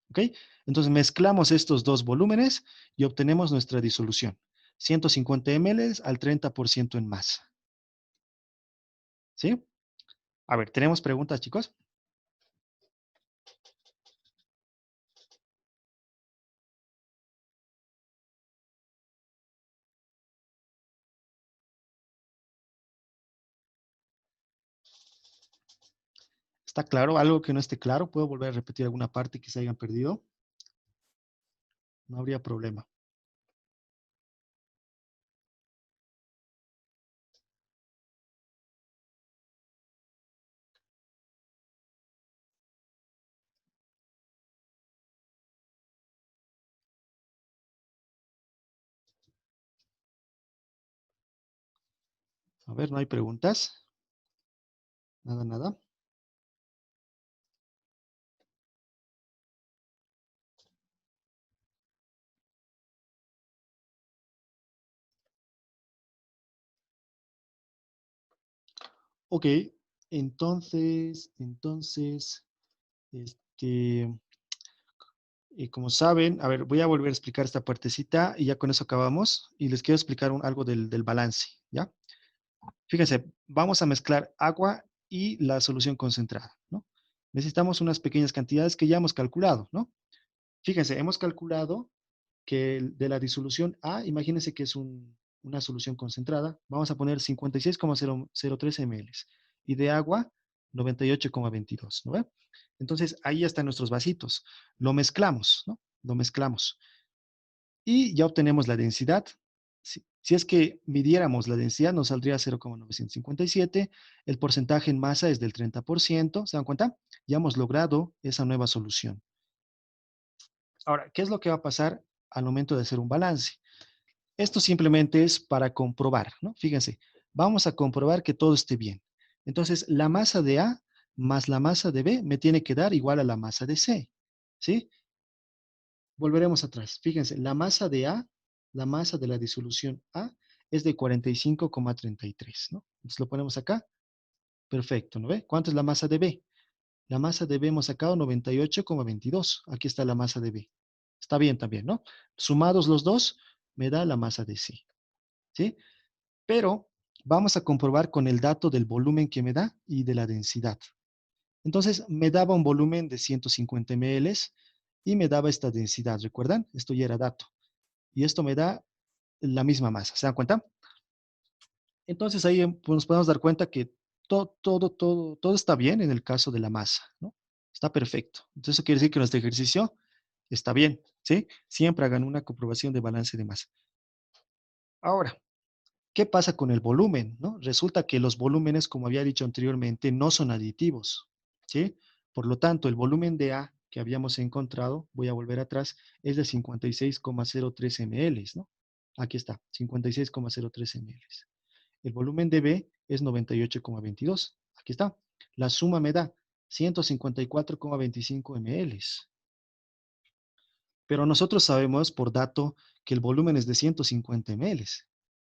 ¿Ok? Entonces mezclamos estos dos volúmenes y obtenemos nuestra disolución. 150 ml al 30% en masa. ¿Sí? A ver, ¿tenemos preguntas, chicos? ¿Está claro? ¿Algo que no esté claro? ¿Puedo volver a repetir alguna parte que se hayan perdido? No habría problema. A ver, ¿no hay preguntas? Nada, nada. Ok, entonces, este, como saben, a ver, voy a volver a explicar esta partecita y ya con eso acabamos. Y les quiero explicar algo del balance, ¿ya? Fíjense, vamos a mezclar agua y la solución concentrada, ¿no? Necesitamos unas pequeñas cantidades que ya hemos calculado, ¿no? Fíjense, hemos calculado que de la disolución A, imagínense que es una solución concentrada, vamos a poner 56,003 ml y de agua 98,22, ¿no ve? Entonces, ahí ya están nuestros vasitos. Lo mezclamos, ¿no? Lo mezclamos. Y ya obtenemos la densidad. Si es que midiéramos la densidad, nos saldría 0,957. El porcentaje en masa es del 30%. ¿Se dan cuenta? Ya hemos logrado esa nueva solución. Ahora, ¿qué es lo que va a pasar al momento de hacer un balance? Esto simplemente es para comprobar, ¿no? Fíjense, vamos a comprobar que todo esté bien. Entonces, la masa de A más la masa de B me tiene que dar igual a la masa de C, ¿sí? Volveremos atrás. Fíjense, la masa de A, la masa de la disolución A, es de 45,33, ¿no? Entonces lo ponemos acá. Perfecto, ¿no ve? ¿Cuánto es la masa de B? La masa de B hemos sacado 98,22. Aquí está la masa de B. Está bien también, ¿no? Sumados los dos, me da la masa de C, ¿sí? Pero vamos a comprobar con el dato del volumen que me da y de la densidad. Entonces, me daba un volumen de 150 ml y me daba esta densidad, ¿recuerdan? Esto ya era dato. Y esto me da la misma masa, ¿se dan cuenta? Entonces, ahí pues, nos podemos dar cuenta que todo está bien en el caso de la masa, ¿no? Está perfecto. Entonces, eso quiere decir que nuestro ejercicio está bien, ¿sí? Siempre hagan una comprobación de balance de masa. Ahora, ¿qué pasa con el volumen, no? Resulta que los volúmenes, como había dicho anteriormente, no son aditivos, ¿sí? Por lo tanto, el volumen de A que habíamos encontrado, voy a volver atrás, es de 56,03 ml, ¿no? Aquí está, 56,03 ml. El volumen de B es 98,22. Aquí está. La suma me da 154,25 ml. Pero nosotros sabemos por dato que el volumen es de 150 ml,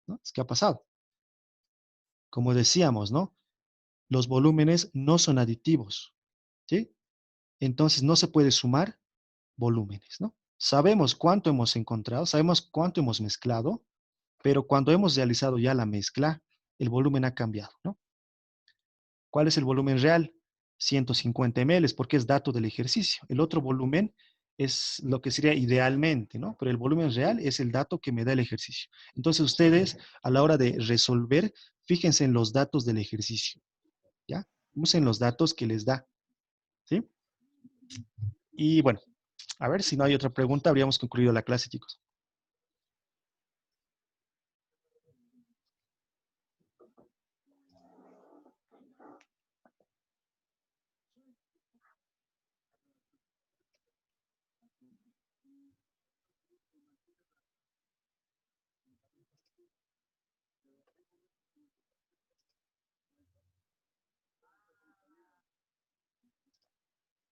¿no? ¿Qué ha pasado? Como decíamos, ¿no? Los volúmenes no son aditivos, ¿sí? Entonces no se puede sumar volúmenes, ¿no? Sabemos cuánto hemos encontrado, sabemos cuánto hemos mezclado, pero cuando hemos realizado ya la mezcla, el volumen ha cambiado, ¿no? ¿Cuál es el volumen real? 150 ml, porque es dato del ejercicio. El otro volumen es lo que sería idealmente, ¿no? Pero el volumen real es el dato que me da el ejercicio. Entonces ustedes, a la hora de resolver, fíjense en los datos del ejercicio, ¿ya? Usen los datos que les da, ¿sí? Y bueno, A ver, si no hay otra pregunta, habríamos concluido la clase, chicos.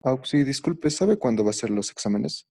Auxi, disculpe, ¿sabe cuándo va a ser los exámenes?